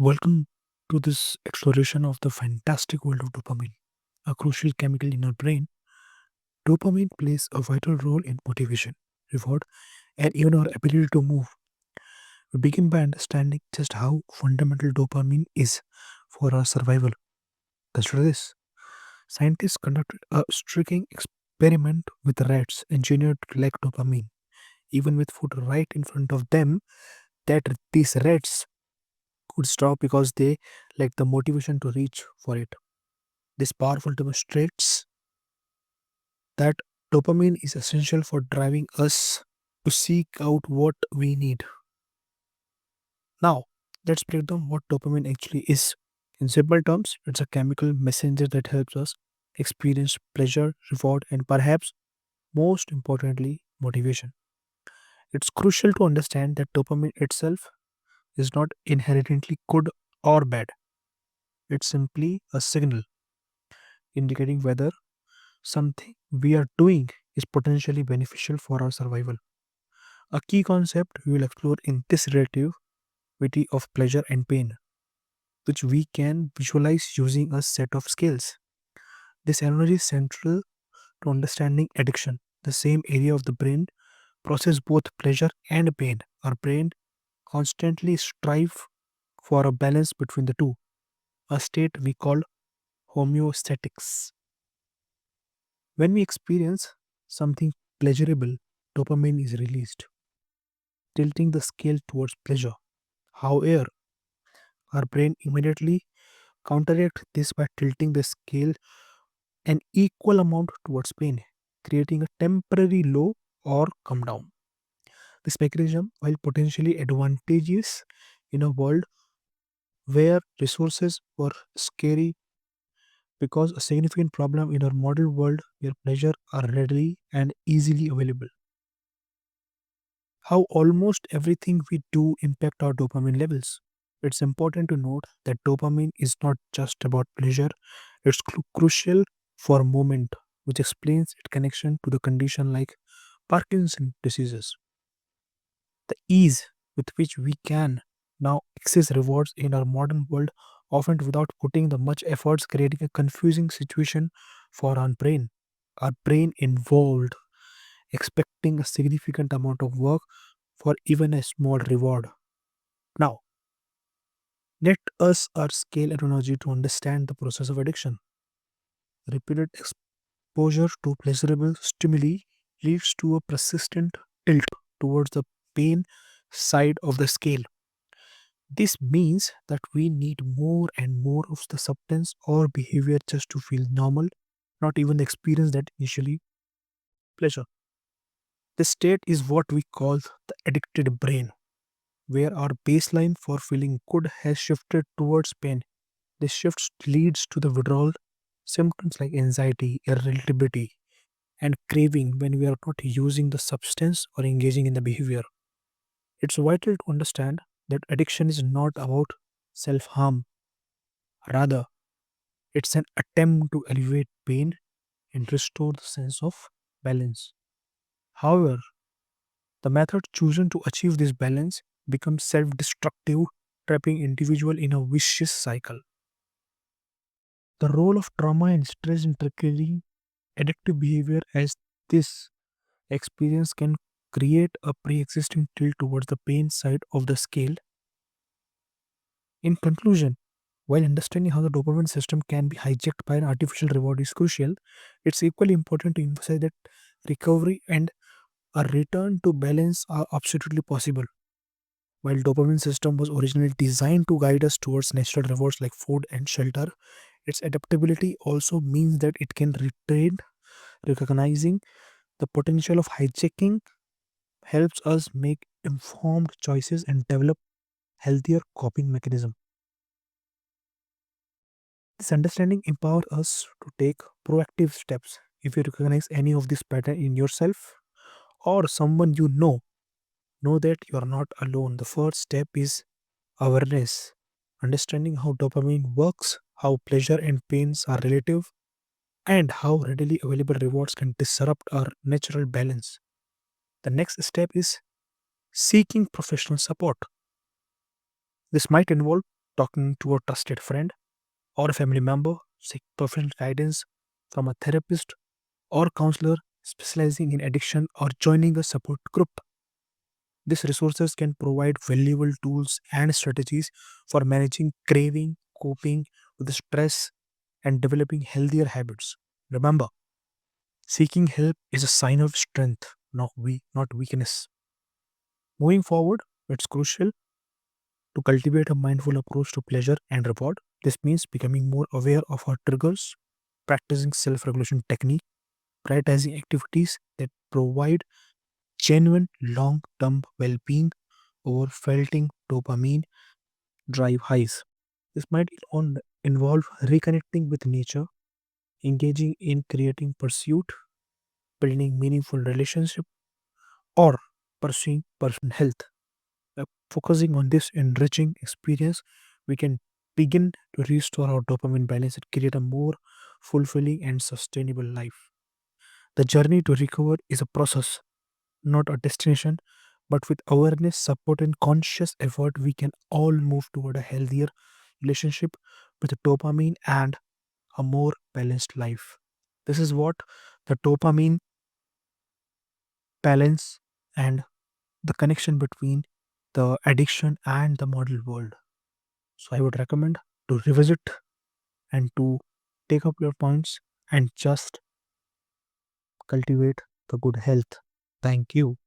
Welcome to this exploration of the fantastic world of dopamine, a crucial chemical in our brain. Dopamine plays a vital role in motivation, reward, and even our ability to move. We begin by understanding just how fundamental dopamine is for our survival. Consider this. Scientists conducted a striking experiment with rats engineered to lack dopamine. Even with food right in front of them, that these rats could stop because they lacked the motivation to reach for it. This powerful demonstrates that dopamine is essential for driving us to seek out what we need. Now, let's break down what dopamine actually is. In simple terms, it's a chemical messenger that helps us experience pleasure, reward, and perhaps most importantly, motivation. It's crucial to understand that dopamine itself is not inherently good or bad. It's simply a signal indicating whether something we are doing is potentially beneficial for our survival. A key concept we will explore in this relativity of pleasure and pain, which we can visualize using a set of scales. This analogy is central to understanding addiction. The same area of the brain process both pleasure and pain. Our brain constantly strive for a balance between the two, a state we call homeostatics. When we experience something pleasurable, dopamine is released, tilting the scale towards pleasure. However, our brain immediately counteract this by tilting the scale an equal amount towards pain, creating a temporary low or come down. This mechanism, while potentially advantageous in a world where resources were scary, because a significant problem in our modern world where pleasure are readily and easily available. How almost everything we do impact our dopamine levels. It's important to note that dopamine is not just about pleasure, it's crucial for movement, which explains its connection to the condition like Parkinson's diseases. The ease with which we can now access rewards in our modern world, often without putting the much efforts, creating a confusing situation for our brain. Our brain involved, expecting a significant amount of work for even a small reward. Now, let us our scale analogy to understand the process of addiction. Repeated exposure to pleasurable stimuli leads to a persistent tilt towards the pain side of the scale. This means that we need more and more of the substance or behavior just to feel normal, not even experience that initially pleasure. This state is what we call the addicted brain, where our baseline for feeling good has shifted towards pain. This shift leads to the withdrawal symptoms like anxiety, irritability, and craving when we are not using the substance or engaging in the behavior. It's vital to understand that addiction is not about self harm, rather, it's an attempt to alleviate pain and restore the sense of balance. However, the method chosen to achieve this balance becomes self destructive, trapping individual in a vicious cycle. The role of trauma and stress in triggering addictive behavior as this experience can create a pre-existing tilt towards the pain side of the scale. In conclusion, while understanding how the dopamine system can be hijacked by an artificial reward is crucial, it's equally important to emphasize that recovery and a return to balance are absolutely possible. While dopamine system was originally designed to guide us towards natural rewards like food and shelter, its adaptability also means that it can retrain. Recognizing the potential of hijacking helps us make informed choices and develop healthier coping mechanism. This understanding empowers us to take proactive steps. If you recognize any of this pattern in yourself or someone you know that you are not alone. The first step is awareness, understanding how dopamine works, how pleasure and pains are relative, and how readily available rewards can disrupt our natural balance. The next step is seeking professional support. This might involve talking to a trusted friend or a family member, seek professional guidance from a therapist or counselor specializing in addiction, or joining a support group. These resources can provide valuable tools and strategies for managing craving, coping with stress, and developing healthier habits. Remember, seeking help is a sign of strength, not weakness. Moving forward, it's crucial to cultivate a mindful approach to pleasure and reward. This means becoming more aware of our triggers, practicing self regulation technique, prioritizing activities that provide genuine long term well being over felting dopamine drive highs. This might involve reconnecting with nature, engaging in creating pursuit, building meaningful relationship, or pursuing personal health. By focusing on this enriching experience, we can begin to restore our dopamine balance and create a more fulfilling and sustainable life. The journey to recover is a process, not a destination, but with awareness, support, and conscious effort, we can all move toward a healthier relationship with dopamine and a more balanced life. This is what the dopamine balance and the connection between the addiction and the model world. So I would recommend to revisit and to take up your points and just cultivate the good health. Thank you.